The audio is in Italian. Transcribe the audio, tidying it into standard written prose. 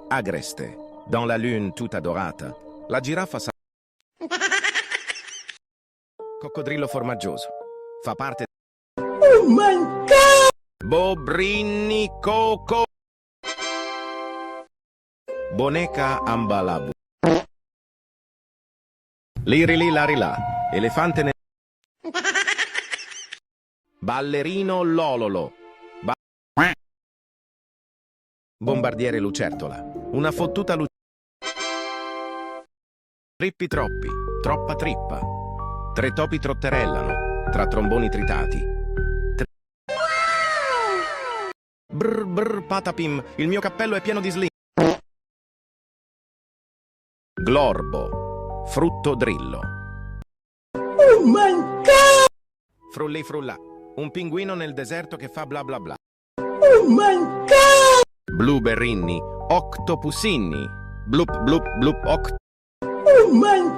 Agreste. Dans la lune tutta dorata. La giraffa sa... Coccodrillo formaggioso. Fa parte... Oh my God! Bobrini coco. Boneca ambalabu. Lirili larila. Elefante nel... Ballerino lololo. Bombardiere lucertola. Una fottuta Trippi troppi. Troppa trippa. Tre topi trotterellano. Tra tromboni tritati. Brr brr patapim. Il mio cappello è pieno di slim. Glorbo. Frutto drillo. Oh my God! Frulli frulla. Un pinguino nel deserto che fa bla bla bla. Oh my God! Blueberrini. Octopusinni. Blup blup blup oct. Oh my